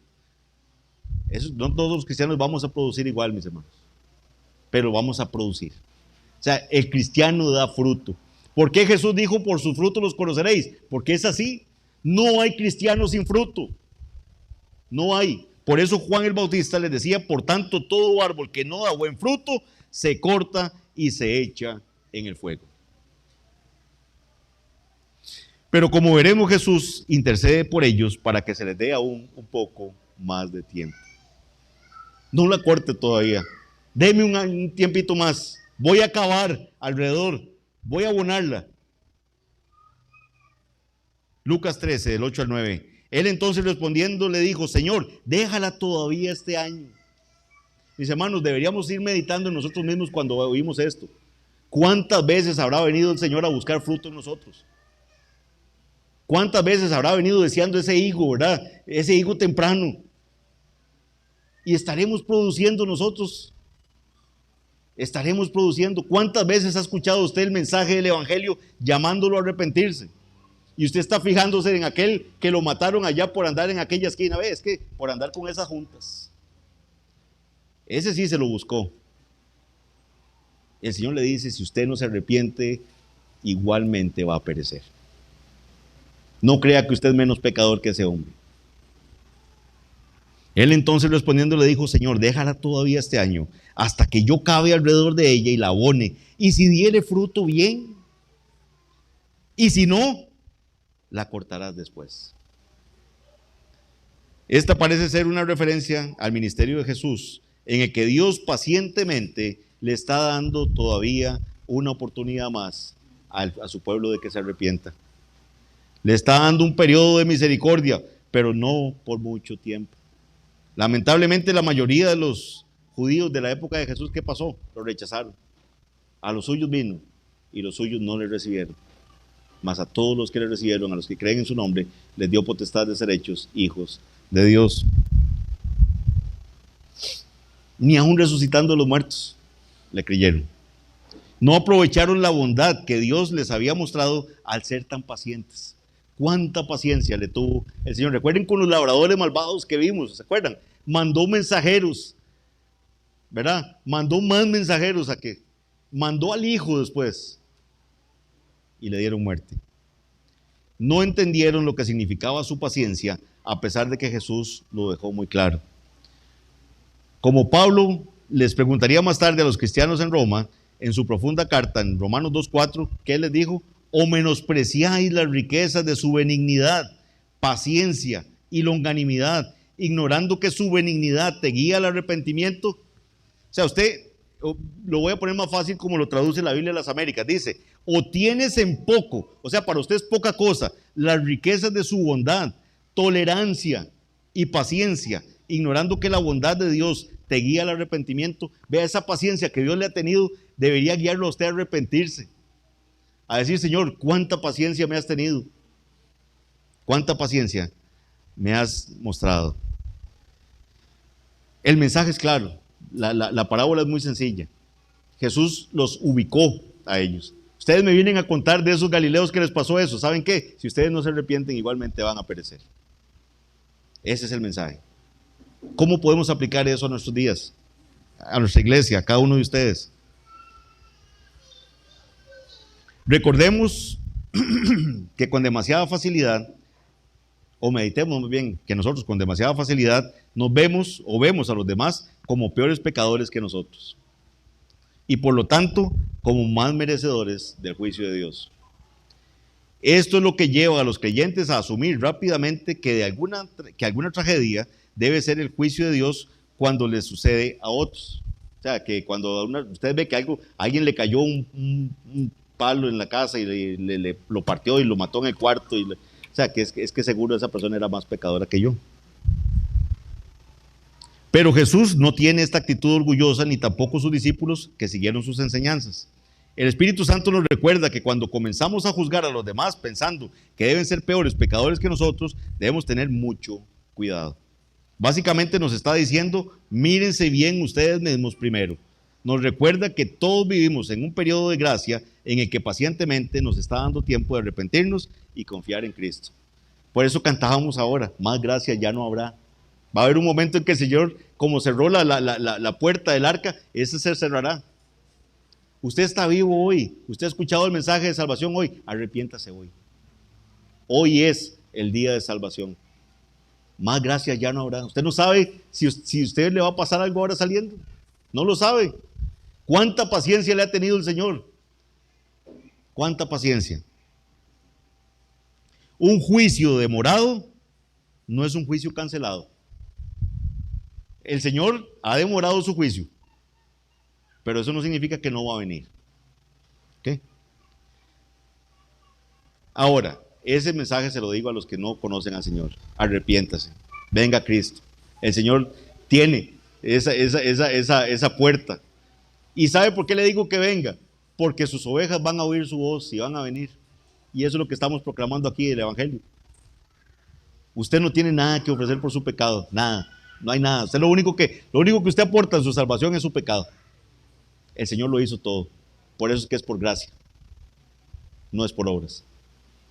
No todos los cristianos vamos a producir igual, mis hermanos. Pero vamos a producir. O sea, el cristiano da fruto. ¿Por qué Jesús dijo, por sus frutos los conoceréis? Porque es así. No hay cristianos sin fruto. No hay. Por eso Juan el Bautista les decía, por tanto, todo árbol que no da buen fruto, se corta y se echa en el fuego. Pero como veremos, Jesús intercede por ellos para que se les dé aún un poco más de tiempo. No la corte todavía. Deme un tiempito más. Voy a cavar alrededor. Voy a abonarla. Lucas 13, del 8 al 9. Él entonces respondiendo le dijo, Señor, déjala todavía este año. Mis hermanos, deberíamos ir meditando en nosotros mismos cuando oímos esto. ¿Cuántas veces habrá venido el Señor a buscar fruto en nosotros? ¿Cuántas veces habrá venido deseando ese higo, verdad? Ese higo temprano. Y estaremos produciendo nosotros. Estaremos produciendo. ¿Cuántas veces ha escuchado usted el mensaje del evangelio llamándolo a arrepentirse? Y usted está fijándose en aquel que lo mataron allá por andar en aquella esquina. ¿Ve? Es que por andar con esas juntas. Ese sí se lo buscó. El Señor le dice, si usted no se arrepiente, igualmente va a perecer. No crea que usted es menos pecador que ese hombre. Él entonces respondiendo le dijo, Señor, déjala todavía este año, hasta que yo cabe alrededor de ella y la abone. Y si diere fruto, bien. Y si no, la cortarás después. Esta parece ser una referencia al ministerio de Jesús, en el que Dios pacientemente le está dando todavía una oportunidad más a su pueblo de que se arrepienta. Le está dando un periodo de misericordia, pero no por mucho tiempo. Lamentablemente la mayoría de los judíos de la época de Jesús, ¿qué pasó? Lo rechazaron. A los suyos vino y los suyos no le recibieron. Mas a todos los que le recibieron, a los que creen en su nombre, les dio potestad de ser hechos hijos de Dios. Ni aún resucitando a los muertos le creyeron. No aprovecharon la bondad que Dios les había mostrado al ser tan pacientes. ¿Cuánta paciencia le tuvo el Señor? Recuerden con los labradores malvados que vimos, ¿se acuerdan? Mandó mensajeros, ¿verdad? Mandó más mensajeros a que mandó al hijo después y le dieron muerte. No entendieron lo que significaba su paciencia, a pesar de que Jesús lo dejó muy claro. Como Pablo les preguntaría más tarde a los cristianos en Roma, en su profunda carta, en Romanos 2:4, ¿qué les dijo? ¿O menospreciáis las riquezas de su benignidad, paciencia y longanimidad, ignorando que su benignidad te guía al arrepentimiento? O sea, usted, lo voy a poner más fácil como lo traduce la Biblia de las Américas, dice, o tienes en poco, o sea, para usted es poca cosa, las riquezas de su bondad, tolerancia y paciencia, ignorando que la bondad de Dios te guía al arrepentimiento. Vea, esa paciencia que Dios le ha tenido debería guiarlo a usted a arrepentirse, a decir, Señor, ¿cuánta paciencia me has tenido? ¿Cuánta paciencia me has mostrado? El mensaje es claro, la parábola es muy sencilla. Jesús los ubicó a ellos. Ustedes me vienen a contar de esos galileos que les pasó eso. ¿Saben qué? Si ustedes no se arrepienten, igualmente van a perecer. Ese es el mensaje. ¿Cómo podemos aplicar eso a nuestros días? A nuestra iglesia, a cada uno de ustedes. Recordemos que con demasiada facilidad, o meditemos muy bien, que nosotros con demasiada facilidad nos vemos o vemos a los demás como peores pecadores que nosotros. Y por lo tanto, como más merecedores del juicio de Dios. Esto es lo que lleva a los creyentes a asumir rápidamente que alguna tragedia debe ser el juicio de Dios cuando les sucede a otros. O sea, que cuando usted ve que a alguien le cayó un palo en la casa y lo partió y lo mató en el cuarto, o sea, que es que seguro esa persona era más pecadora que yo. Pero Jesús no tiene esta actitud orgullosa, ni tampoco sus discípulos que siguieron sus enseñanzas. El Espíritu Santo nos recuerda que cuando comenzamos a juzgar a los demás pensando que deben ser peores pecadores que nosotros, debemos tener mucho cuidado. Básicamente nos está diciendo, mírense bien ustedes mismos primero. Nos recuerda que todos vivimos en un periodo de gracia en el que pacientemente nos está dando tiempo de arrepentirnos y confiar en Cristo. Por eso cantábamos ahora, más gracia ya no habrá. Va a haber un momento en que el Señor, como cerró la puerta del arca, ese se cerrará. Usted está vivo hoy, usted ha escuchado el mensaje de salvación hoy, arrepiéntase hoy. Hoy es el día de salvación. Más gracia ya no habrá. Usted no sabe si usted le va a pasar algo ahora saliendo. No lo sabe. ¿Cuánta paciencia le ha tenido el Señor? ¿Cuánta paciencia? Un juicio demorado no es un juicio cancelado. El Señor ha demorado su juicio, pero eso no significa que no va a venir. ¿Ok? Ahora, ese mensaje se lo digo a los que no conocen al Señor. Arrepiéntase, venga a Cristo. El Señor tiene esa puerta. ¿Y sabe por qué le digo que venga? Porque sus ovejas van a oír su voz y van a venir. Y eso es lo que estamos proclamando aquí del Evangelio. Usted no tiene nada que ofrecer por su pecado, nada. No hay nada. Usted lo único que usted aporta en su salvación es su pecado. El Señor lo hizo todo. Por eso es que es por gracia. No es por obras.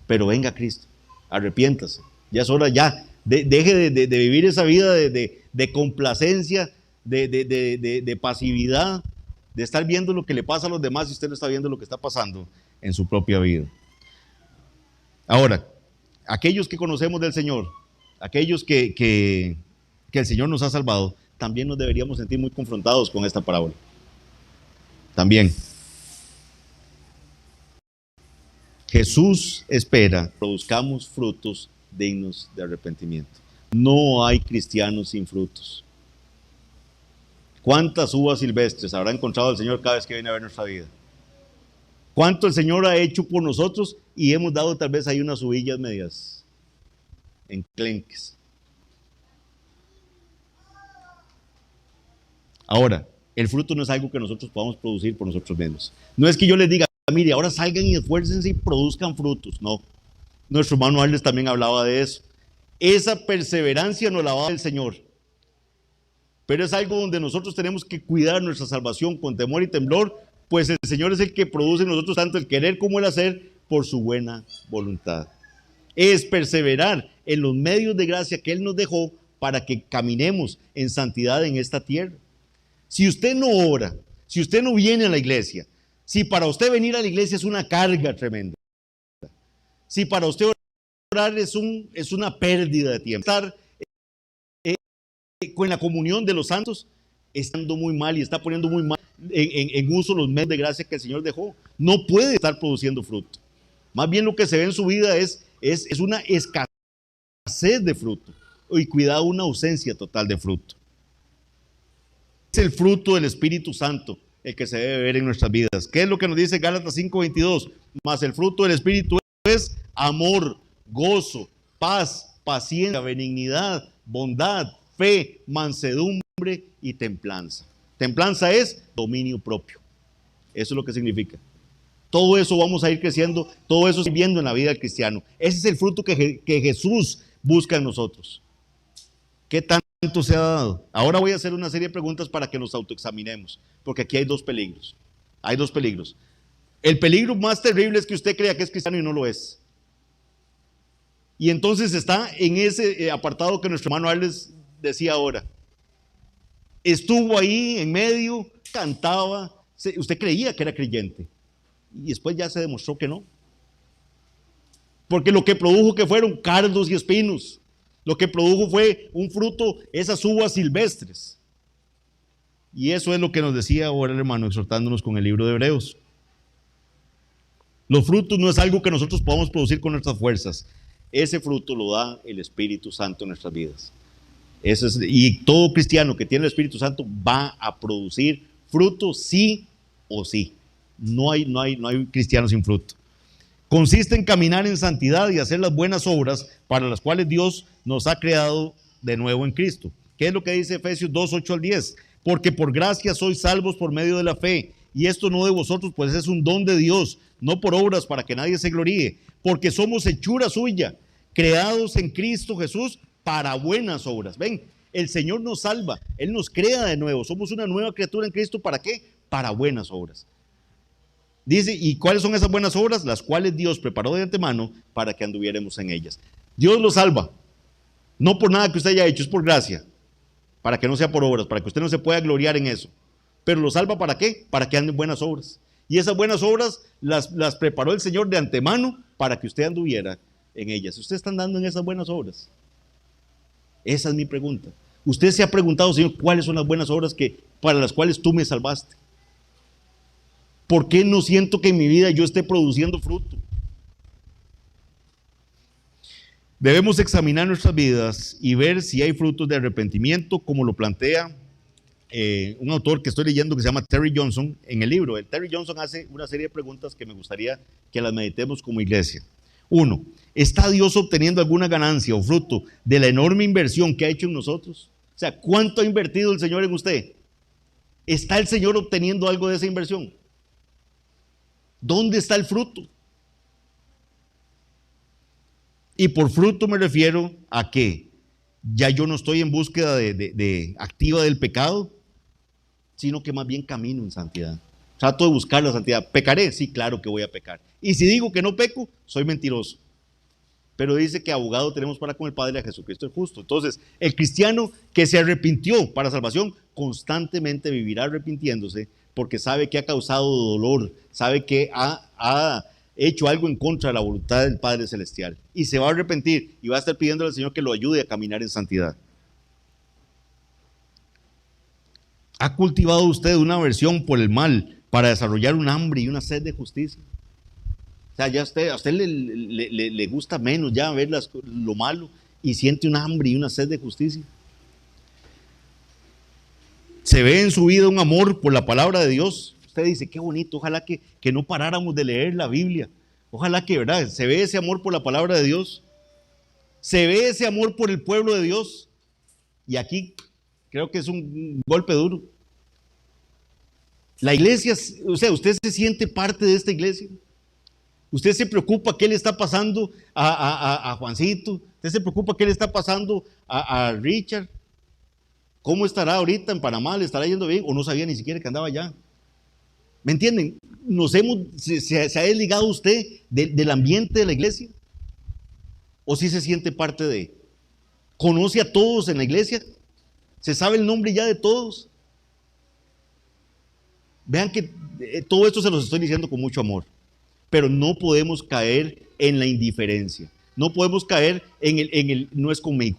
Pero venga a Cristo. Arrepiéntase. Ya es hora, ya. Deje de vivir esa vida de complacencia, de pasividad, de estar viendo lo que le pasa a los demás y usted no está viendo lo que está pasando en su propia vida. Ahora, aquellos que conocemos del Señor, aquellos que el Señor nos ha salvado, también nos deberíamos sentir muy confrontados con esta parábola. También. Jesús espera que produzcamos frutos dignos de arrepentimiento. No hay cristianos sin frutos. ¿Cuántas uvas silvestres habrá encontrado el Señor cada vez que viene a ver nuestra vida? ¿Cuánto el Señor ha hecho por nosotros y hemos dado tal vez ahí unas uvillas medias enclenques? Ahora, el fruto no es algo que nosotros podamos producir por nosotros mismos. No es que yo les diga, mire, ahora salgan y esfuércense y produzcan frutos. No. Nuestro hermano Arles también hablaba de eso. Esa perseverancia nos la va a dar el Señor. Pero es algo donde nosotros tenemos que cuidar nuestra salvación con temor y temblor, pues el Señor es el que produce en nosotros tanto el querer como el hacer por su buena voluntad. es perseverar en los medios de gracia que Él nos dejó para que caminemos en santidad en esta tierra. Si usted no ora, si usted no viene a la iglesia, si para usted venir a la iglesia es una carga tremenda, si para usted orar es una pérdida de tiempo, estar con la comunión de los santos, está andando muy mal y está poniendo muy mal en uso los medios de gracia que el Señor dejó. No puede estar produciendo fruto. Más bien lo que se ve en su vida es una escasez de fruto. Y cuidado, una ausencia total de fruto. Es el fruto del Espíritu Santo el que se debe ver en nuestras vidas. ¿Qué es lo que nos dice Gálatas 5:22? Mas el fruto del Espíritu es amor, gozo, paz, paciencia, benignidad, bondad, fe, mansedumbre y templanza. Templanza es dominio propio. Eso es lo que significa. Todo eso vamos a ir creciendo, todo eso viviendo en la vida del cristiano. Ese es el fruto que Jesús busca en nosotros. ¿Qué tanto se ha dado? Ahora voy a hacer una serie de preguntas para que nos autoexaminemos, porque aquí hay dos peligros. Hay dos peligros. El peligro más terrible es que usted crea que es cristiano y no lo es. Y entonces está en ese apartado que nuestro hermano Arles decía ahora. Estuvo ahí en medio, cantaba, usted creía que era creyente y después ya se demostró que no. Porque lo que produjo que fueron cardos y espinos, lo que produjo fue un fruto, esas uvas silvestres. Y eso es lo que nos decía ahora el hermano, exhortándonos con el libro de Hebreos. Los frutos no es algo que nosotros podamos producir con nuestras fuerzas. Ese fruto lo da el Espíritu Santo en nuestras vidas. Y todo cristiano que tiene el Espíritu Santo va a producir fruto sí o sí. No hay cristianos sin fruto. Consiste en caminar en santidad y hacer las buenas obras para las cuales Dios nos ha creado de nuevo en Cristo. ¿Qué es lo que dice Efesios 2:8-10? Porque por gracia sois salvos por medio de la fe, y esto no de vosotros, pues es un don de Dios, no por obras para que nadie se gloríe, porque somos hechura suya, creados en Cristo Jesús para buenas obras. Ven, el Señor nos salva, Él nos crea de nuevo, somos una nueva criatura en Cristo. ¿Para qué? Para buenas obras. Dice, ¿y cuáles son esas buenas obras? Las cuales Dios preparó de antemano para que anduviéramos en ellas. Dios lo salva, no por nada que usted haya hecho, es por gracia, para que no sea por obras, para que usted no se pueda gloriar en eso. Pero lo salva ¿para qué? Para que anden buenas obras. Y esas buenas obras las preparó el Señor de antemano para que usted anduviera en ellas. ¿Usted está andando en esas buenas obras? Esa es mi pregunta. Usted se ha preguntado, Señor, ¿cuáles son las buenas obras para las cuales tú me salvaste? ¿Por qué no siento que en mi vida yo esté produciendo fruto? Debemos examinar nuestras vidas y ver si hay frutos de arrepentimiento, como lo plantea un autor que estoy leyendo que se llama Terry Johnson en el libro. El Terry Johnson hace una serie de preguntas que me gustaría que las meditemos como iglesia. 1. ¿Está Dios obteniendo alguna ganancia o fruto de la enorme inversión que ha hecho en nosotros? O sea, ¿cuánto ha invertido el Señor en usted? ¿Está el Señor obteniendo algo de esa inversión? ¿Dónde está el fruto? Y por fruto me refiero a que ya yo no estoy en búsqueda de activa del pecado, sino que más bien camino en santidad. Trato de buscar la santidad. ¿Pecaré? Sí, claro que voy a pecar. Y si digo que no peco, soy mentiroso. Pero dice que abogado tenemos para con el Padre, a Jesucristo el justo. Entonces, el cristiano que se arrepintió para salvación, constantemente vivirá arrepintiéndose, porque sabe que ha causado dolor, sabe que ha hecho algo en contra de la voluntad del Padre Celestial. Y se va a arrepentir y va a estar pidiendo al Señor que lo ayude a caminar en santidad. ¿Ha cultivado usted una aversión por el mal para desarrollar un hambre y una sed de justicia? O sea, ya a usted le gusta menos ya ver lo malo y siente un hambre y una sed de justicia. ¿Se ve en su vida un amor por la palabra de Dios? Usted dice, qué bonito, ojalá que no paráramos de leer la Biblia. Ojalá que, ¿verdad? ¿Se ve ese amor por la palabra de Dios? ¿Se ve ese amor por el pueblo de Dios? Y aquí creo que es un golpe duro. La iglesia, o sea, usted se siente parte de esta iglesia. Usted se preocupa qué le está pasando a Juancito. Usted se preocupa qué le está pasando a Richard. ¿Cómo estará ahorita en Panamá? ¿Le estará yendo bien? ¿O no sabía ni siquiera que andaba allá? ¿Me entienden? Se ha desligado usted del ambiente de la iglesia. ¿O si se siente parte de? ¿Conoce a todos en la iglesia? ¿Se sabe el nombre ya de todos? Vean que todo esto se los estoy diciendo con mucho amor, pero no podemos caer en la indiferencia. No podemos caer en el no es conmigo.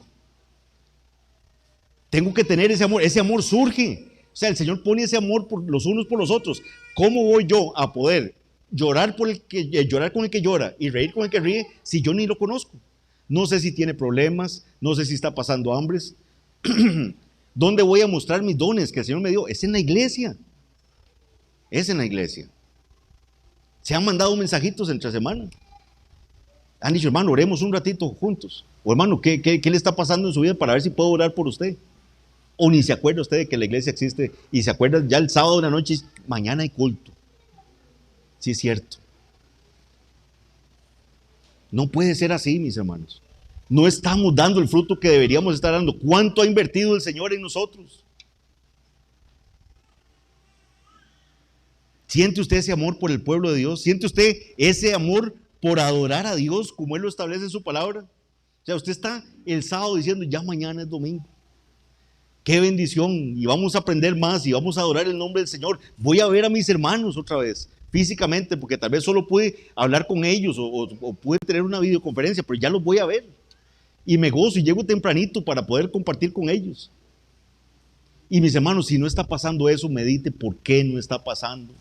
Tengo que tener ese amor surge. O sea, el Señor pone ese amor por los unos por los otros. ¿Cómo voy yo a poder llorar con el que llora y reír con el que ríe si yo ni lo conozco? No sé si tiene problemas, no sé si está pasando hambres. ¿Dónde voy a mostrar mis dones que el Señor me dio? Es en la iglesia. Es en la iglesia. Se han mandado mensajitos entre semana. Han dicho, hermano, oremos un ratito juntos. O hermano, ¿qué le está pasando en su vida para ver si puedo orar por usted? O ni se acuerda usted de que la iglesia existe y se acuerda ya el sábado de la noche, mañana hay culto. Sí, es cierto. No puede ser así, mis hermanos. No estamos dando el fruto que deberíamos estar dando. ¿Cuánto ha invertido el Señor en nosotros? ¿Siente usted ese amor por el pueblo de Dios? ¿Siente usted ese amor por adorar a Dios como Él lo establece en su palabra? O sea, usted está el sábado diciendo, ya mañana es domingo. Qué bendición, y vamos a aprender más y vamos a adorar el nombre del Señor. Voy a ver a mis hermanos otra vez, físicamente, porque tal vez solo pude hablar con ellos o pude tener una videoconferencia, pero ya los voy a ver. Y me gozo y llego tempranito para poder compartir con ellos. Y mis hermanos, si no está pasando eso, medite por qué no está pasando.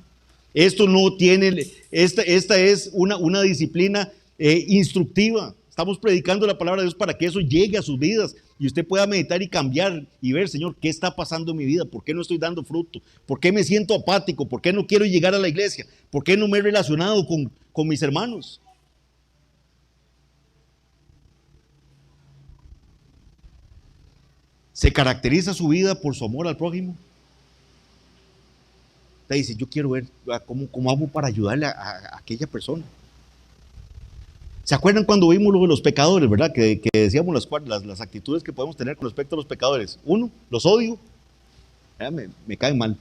Esto no tiene, esta es una disciplina instructiva. Estamos predicando la palabra de Dios para que eso llegue a sus vidas y usted pueda meditar y cambiar y ver, Señor, ¿qué está pasando en mi vida? ¿Por qué no estoy dando fruto? ¿Por qué me siento apático? ¿Por qué no quiero llegar a la iglesia? ¿Por qué no me he relacionado con mis hermanos? ¿Se caracteriza su vida por su amor al prójimo? Usted dice, yo quiero ver cómo hago para ayudarle a aquella persona. ¿Se acuerdan cuando vimos lo de los pecadores, verdad? Que decíamos las actitudes que podemos tener con respecto a los pecadores. Uno, los odio. Me caen mal.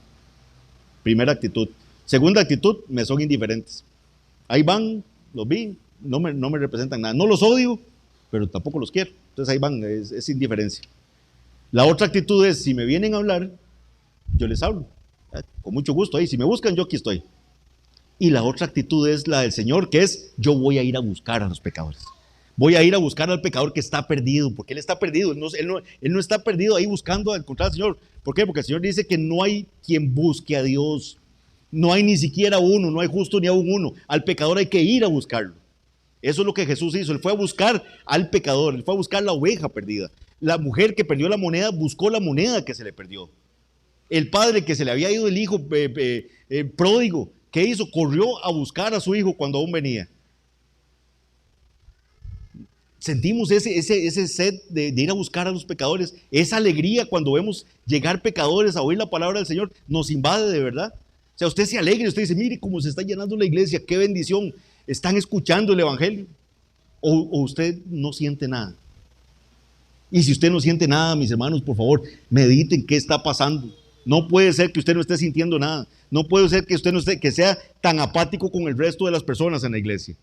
Primera actitud. Segunda actitud, me son indiferentes. Ahí van, los vi, no me representan nada. No los odio, pero tampoco los quiero. Entonces ahí van, es indiferencia. La otra actitud es, si me vienen a hablar, yo les hablo. Con mucho gusto ahí. Si me buscan, yo aquí estoy. Y la otra actitud es la del Señor, que es, yo voy a ir a buscar a los pecadores. Voy a ir a buscar al pecador que está perdido, porque él está perdido. Él no está perdido ahí buscando encontrar al Señor. ¿Por qué? Porque el Señor dice que no hay quien busque a Dios. No hay ni siquiera uno, no hay justo ni aún uno. Al pecador hay que ir a buscarlo. Eso es lo que Jesús hizo. Él fue a buscar al pecador, él fue a buscar la oveja perdida. La mujer que perdió la moneda buscó la moneda que se le perdió. El padre que se le había ido el hijo pródigo, ¿qué hizo? Corrió a buscar a su hijo cuando aún venía. Sentimos ese sed de ir a buscar a los pecadores, esa alegría cuando vemos llegar pecadores a oír la palabra del Señor, nos invade de verdad. O sea, usted se alegra, usted dice, mire cómo se está llenando la iglesia, qué bendición, están escuchando el evangelio. O usted no siente nada. Y si usted no siente nada, mis hermanos, por favor, mediten qué está pasando. No puede ser que usted no esté sintiendo nada. No puede ser que usted no esté, que sea tan apático con el resto de las personas en la iglesia.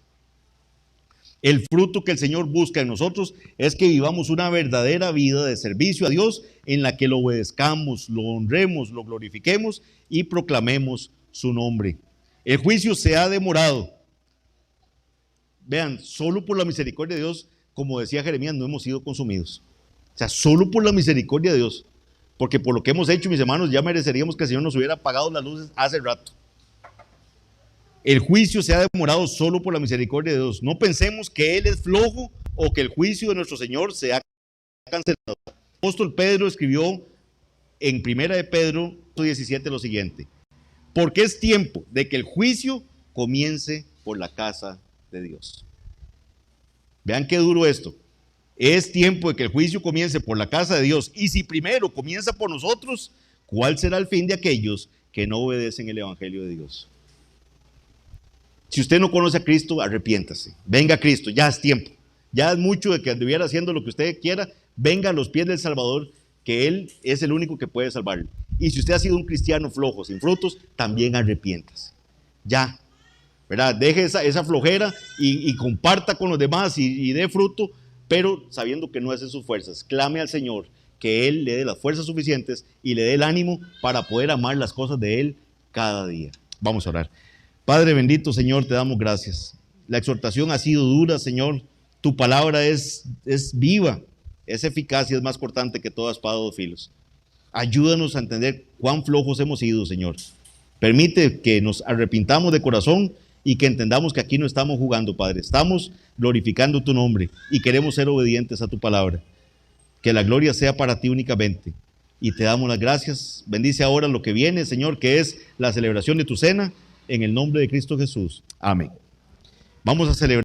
El fruto que el Señor busca en nosotros es que vivamos una verdadera vida de servicio a Dios en la que lo obedezcamos, lo honremos, lo glorifiquemos y proclamemos su nombre. El juicio se ha demorado. Vean, solo por la misericordia de Dios, como decía Jeremías, no hemos sido consumidos. O sea, solo por la misericordia de Dios. Porque por lo que hemos hecho, mis hermanos, ya mereceríamos que el Señor nos hubiera apagado las luces hace rato. El juicio se ha demorado solo por la misericordia de Dios. No pensemos que Él es flojo o que el juicio de nuestro Señor se ha cancelado. El apóstol Pedro escribió en 1 de Pedro 17 lo siguiente: porque es tiempo de que el juicio comience por la casa de Dios. Vean qué duro esto. Es tiempo de que el juicio comience por la casa de Dios. Y si primero comienza por nosotros, ¿cuál será el fin de aquellos que no obedecen el evangelio de Dios? Si usted no conoce a Cristo, arrepiéntase. Venga a Cristo, ya es tiempo. Ya es mucho de que anduviera haciendo lo que usted quiera. Venga a los pies del Salvador, que Él es el único que puede salvarlo. Y si usted ha sido un cristiano flojo, sin frutos, también arrepiéntase. Ya, ¿verdad? Deje esa flojera y comparta con los demás y dé fruto pero sabiendo que no es en sus fuerzas, clame al Señor que Él le dé las fuerzas suficientes y le dé el ánimo para poder amar las cosas de Él cada día. Vamos a orar. Padre bendito, Señor, te damos gracias. La exhortación ha sido dura, Señor. Tu palabra es viva, es eficaz y es más cortante que toda espada de dos filos. Ayúdanos a entender cuán flojos hemos sido, Señor. Permite que nos arrepintamos de corazón y que entendamos que aquí no estamos jugando, Padre. Estamos glorificando tu nombre y queremos ser obedientes a tu palabra. Que la gloria sea para ti únicamente. Y te damos las gracias. Bendice ahora lo que viene, Señor, que es la celebración de tu cena, en el nombre de Cristo Jesús. Amén. Vamos a celebrar.